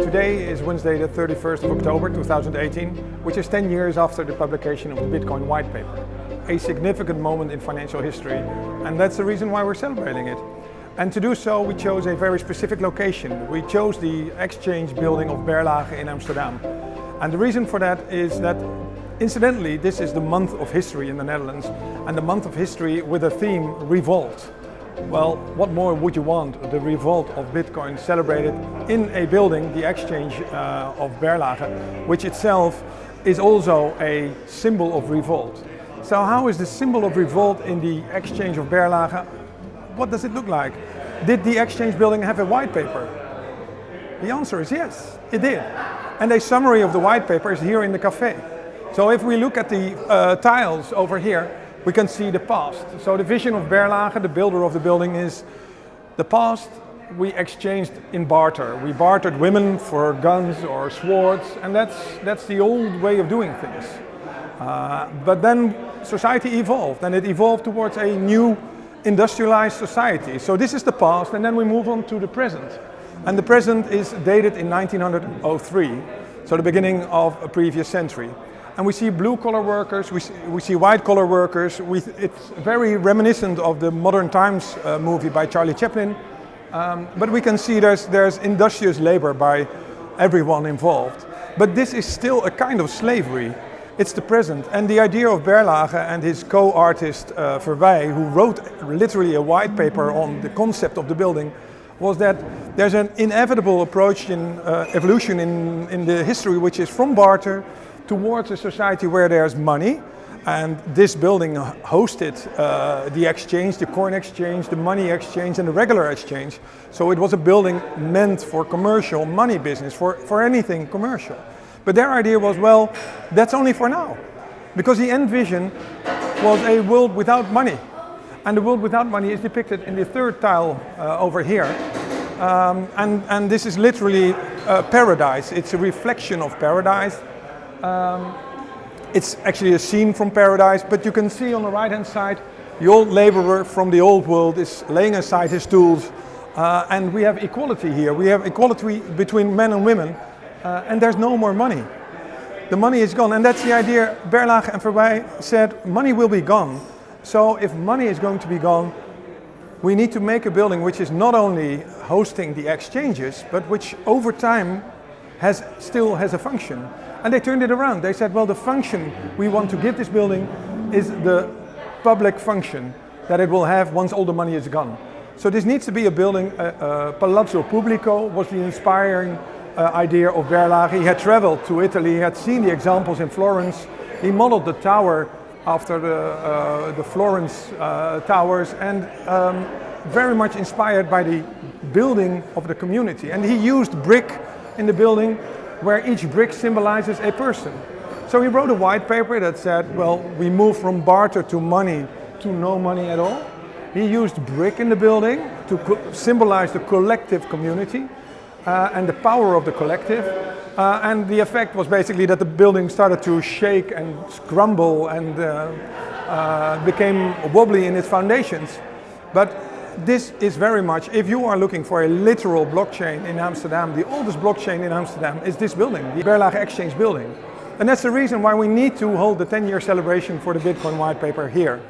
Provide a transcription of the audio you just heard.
Today is Wednesday the 31st of October 2018, which is 10 years after the publication of the Bitcoin whitepaper. A significant moment in financial history, and that's the reason why we're celebrating it. And to do so, we chose a very specific location. We chose the exchange building of Berlage in Amsterdam. And the reason for that is that, incidentally, this is the month of history in the Netherlands, and the month of history with a theme, revolt. Well, what more would you want? The revolt of Bitcoin celebrated in a building, the exchange of Berlage, which itself is also a symbol of revolt. So how is the symbol of revolt in the exchange of Berlage? What does it look like? Did the exchange building have a white paper? The answer is yes, it did. And a summary of the white paper is here in the cafe. So if we look at the tiles over here, we can see the past. So the vision of Berlage, the builder of the building, is the past we exchanged in barter. We bartered women for guns or swords, and that's the old way of doing things. But then society evolved, and it evolved towards a new industrialized society. So this is the past, and then we move on to the present. And the present is dated in 1903, so the beginning of a previous century. And we see blue-collar workers, we see white-collar workers. It's very reminiscent of the Modern Times movie by Charlie Chaplin. But we can see there's industrious labor by everyone involved. But this is still a kind of slavery. It's the present. And the idea of Berlage and his co-artist Verwij, who wrote literally a white paper on the concept of the building, was that there's an inevitable approach in evolution in the history, which is from barter towards a society where there's money. And this building hosted the exchange, the coin exchange, the money exchange, and the regular exchange. So it was a building meant for commercial money business, for anything commercial. But their idea was, well, that's only for now. Because the end vision was a world without money. And the world without money is depicted in the third tile over here. And this is literally paradise. It's a reflection of paradise. It's actually a scene from paradise, but you can see on the right hand side the old laborer from the old world is laying aside his tools, and we have equality here. We have equality between men and women, and there's no more money. The money is gone, and that's the idea. Berlage and Verwij said money will be gone. So if money is going to be gone, we need to make a building which is not only hosting the exchanges, but which over time still has a function. And they turned it around. They said, well, the function we want to give this building is the public function that it will have once all the money is gone. So this needs to be a building. Palazzo Pubblico was the inspiring idea of Berlage. He had traveled to Italy, he had seen the examples in Florence. He modeled the tower after the Florence towers, and very much inspired by the building of the community. And he used brick in the building, where each brick symbolizes a person. So he wrote a white paper that said, well, we move from barter to money to no money at all. He used brick in the building to symbolize the collective community and the power of the collective. And the effect was basically that the building started to shake and crumble and became wobbly in its foundations. But this is very much, if you are looking for a literal blockchain in Amsterdam, the oldest blockchain in Amsterdam is this building, the Berlage Exchange building. And that's the reason why we need to hold the 10-year celebration for the Bitcoin white paper here.